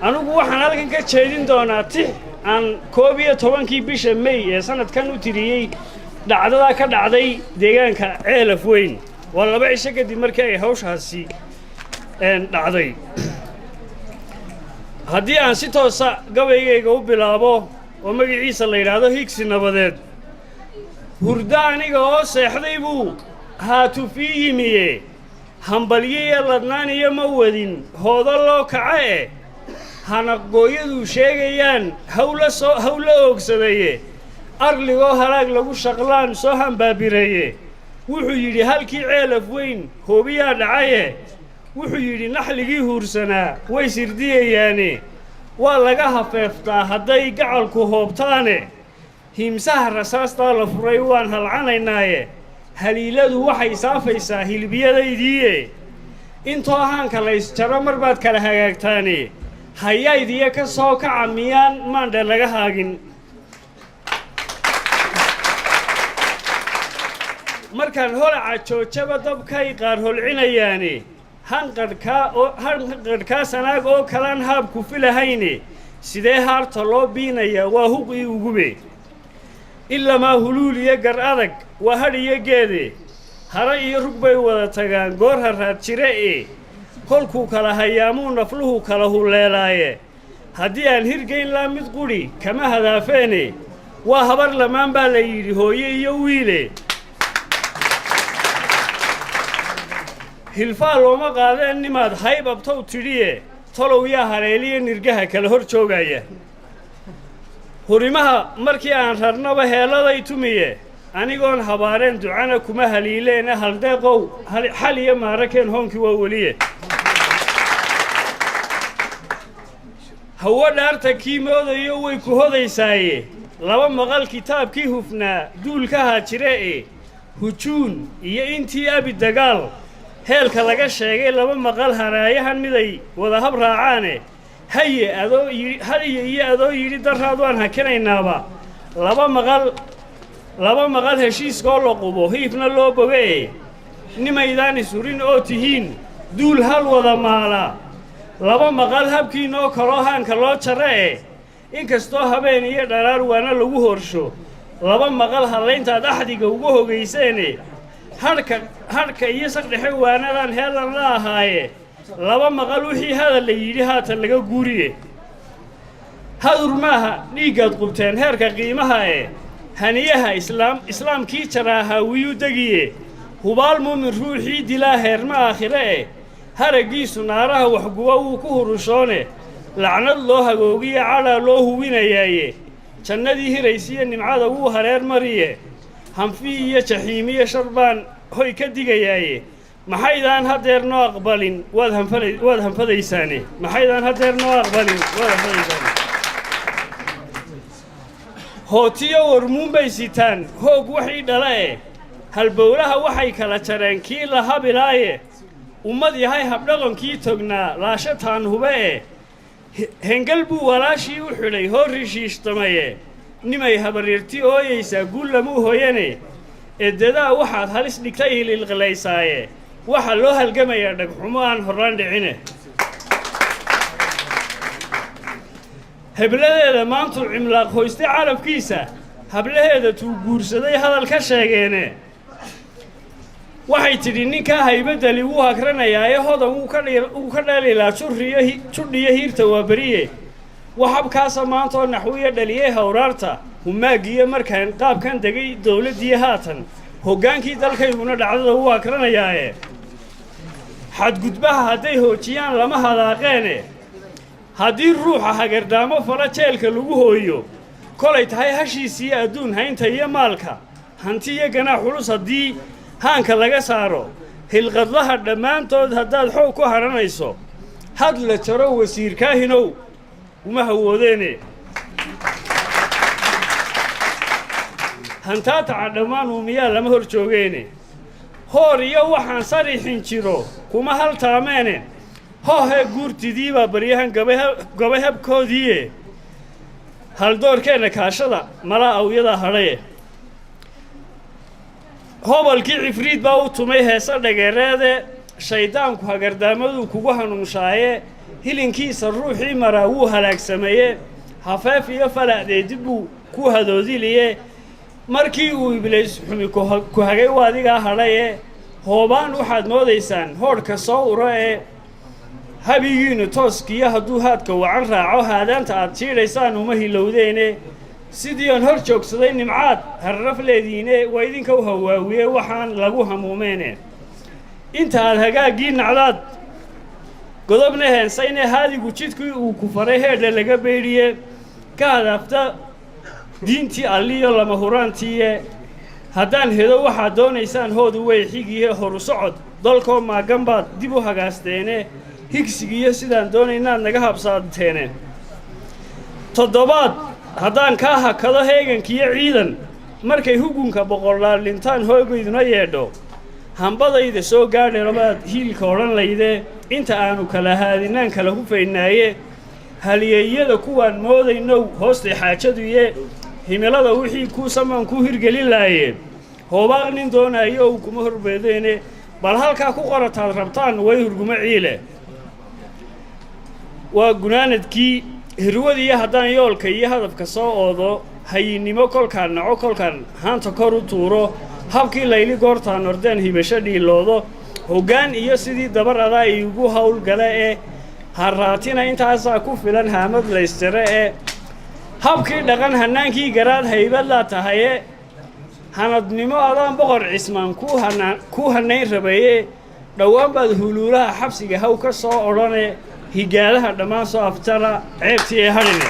anugu waxaan halkan ka jeedin doonaa tix aan 12kii bisha May ee sanadkan u tiriyay dhacdada ka dhacday deegaanka Ceelaf Weyn waa laba cisho kadib markii ay hawshaasi dhacday haddii aan si toosa gabaygayga u bilaabo oo magaciisa la yiraahdo higsi nabadeed hurda aniga oo seexday buu haatu fiimiye hambalyiye ladnaan iyo ma wadin hoodo loo kacae hanaqooyadu sheegayaan hawla oogsadeeye arligoo halaag lagu shaqlaan soo hambaabireeye wuxuu yidhi halkii Ceelaf Weyn hoobiyaa dhacaye wuxuu yidhi naxligii huursanaa way sirdiyayaane waa laga hafeeftaa hadday gacalku hoobtaane himsaha rasaastaa la furay waan halcanaynaaye haliiladu waxay saafaysaa hilbiyadaydiiye intoo haanka laysjaro mar baad kala hagaagtaane hayaydiya ka soo kaca miyaan maandhe laga haagin markaan holaca joojaba dabkay qaar holcinayaane hanqadhkaa sanaag oo kalaan haabku filahayne sidee haarta loo biinayaa waa huqii ugube ilamaa huluul iyo gar adag waa hadh iyo geede hara iyo rug bay wada tagaan goor haraad jire ee kolkuu kala hayaamuu nafluhu kala huleelaaye haddii aan hirgayn laa mid qudhi kama hadaafeene waa habar lamaan baa la yidhi hooye iyo wiile hilfaa looma qaadeen nimaad hayb abtow tidhiye tolow yaa haleeliya nirgaha kala hor joogaya hurimaha markii aan rarnaba heeladay tumiye anigoon habaareen ducana kuma haliileene haldeeqow xal iyo maarakeen hoonkii waa weliye hawo dhaarta kii moodayo way ku hodaysaaye laba maqal kitaabkii hufnaa duulkahaa jire ee hujuun iyo intii abi dagaal heelka laga sheegay laba maqal haraayahan miday wada hab raacaane haye iyo adoo yidhi daraad waan hakinaynaaba laba maqal heshiiskoo la qubo hiifna loo bogae nimaydaan isurin oo tihiin duul hal wada maala laba maqal habkiinoo kaloo haanka loo jarre inkastoo habeen iyo dharaar waana lagu horsho laba maqal hallayntaad axdiga ugu hogayseene hadhka iyo saqdhexe waanadan heelan la ahaaye laba maqal wixii hadal la yidhi haatan laga guuriye hadur maaha dhiiggaad qubteen heerka qiimaha haniyaha islaamkii jaraahaa wiyuu degiye hubaal muumin ruuxii dilaa heerma aakhire haraggiisu naaraha waxguba wuu ku hurushoone lacnad loo hagoogiye cadhaa loo huwinayaaye jannadii hiraysiiyo nimcada wuu hareer mariye hanfii iyo jaxiimiyo sharbaan hoy ka digayaaye maxaydaan hadeer noo aqbalin waad hanfadaysaane maxaydaan hadeer noo aqbalin waad hanfadaysaane hootiyo warmuun bay sitaan hoog waxii dhala halbowlaha waxay kala jareen kii la habilaaye ummad yahay habdhaqankii tognaa laashataan hube hengal buu walaashii u xidhay hoo rishiishtamaye nimay habaryarti ooyaysaa guul lamuu hoyane eedadaa waxaad halis dhigtay hililqilaysaaye waxaa loo halgamayaa dhagxumo aan horraan dhicine hebladeeda maantuu cimlaaq hoystay carabkiisa hablaheeda tuu guursaday hadal ka sheegeene waxay tidhi ninkaa haybadali wuu hagranayaa hodan wuu ka dhalilaa judhiyo hiirta waa beriye waxabkaasa maantaoo naxwiya dhaliyey hawraarta humaagiyo markaan qaabkan degay dowladdiiyo haatan hoggaankii dalkayguna dhacdada wuu hakranayaae xadgudbaha hadday hoojiyaan lama hadaaqeene haddii ruuxa hagardaamo fala jeelka lagu hooyo kolay tahay hashiisiiyo adduun haynta iyo maalka hanti iyo ganaax culus haddii haanka laga saaro hilqadlaha dhammaantood haddaad xoog ku haranayso had la jaro wasiirkaahinow uma hawoodeene hantaataca dhammaan uumiyaa lama hor joogeene hoor iyo waxaan sarixin jiro kuma haltaameene hoohee guurtidiibaa baryahan gabay habkoodiiye haldoorkeenna kaashada malaa awyadaa hadhaye hobalkii cifriid baa u tumay heesa dhageereede shayddaanku hagardaamaduu kugu hanuunshaaye hilinkiisa ruuxii maraa wuu halaagsameeye hafeef iyo falacdee dib buu ku hadoodiliye markii uu ibliis xumi ku hagay waa adigaa hadhaye hoobaan waxaad moodaysaan hoodhka soo uro ee habigiinu tooskiyo hadduu haadka wacan raaco haadaanta aad jiidhaysaan uma hilowdeene sidii aan hor joogsaday nimcaad harraf leediine waa idinka u hawaawiye waxaan lagu hamuumeene inta aad hagaaggii nacdaad godobna heensayne haadigu jidkii uu ku faray heedha laga beydhiye ka hadaafta diintii alliyo lama huraantiiye haddaan hedo waxaad doonaysaan hoodu way xigiye horu socod dalkoo maagan baad dib u hagaasteene higsigiiyo sidaan doonaynaad naga habsaateene toddobaad haddaan kaa hakado heegankiyo ciidan markay hugunka boqolaal dhintaan hoogayduna yeedho hambadayda soo gaadhe labaad hiilka odhan layde inta aanu kala haadinaan kala hufaynaaye haliyeeyada kuwaan moodaynow hoostay xaajaduye himilada wixii kuu samaan ku hirgelin laaye hoobaaq nin doonaayo ou kuma horbeedeene bal halkaa ku qorataad rabtaan way hurgumo ciile waa gunaanadkii hirwadiiyo haddaan yoolka iyo hadafka soo oodo hayinnimo kolkaan naco kolkaan haanta kor u tuuro habkii layli goortaan ordeen hibasho dhiiloodo hoggaan iyo sidii dabar adaa iigu howlgala ee harraatina intaasaa ku filan haamad laystire ee habkii dhaqan hannaankii garaad haybadlaa tahaye hanadnimo adaan boqor cismaan kuu hannayn rabaye dhowaan baad huluulaha xabsiga haw ka soo odhane higaadaha dhammaan soo aftara ceebtii ee hadhine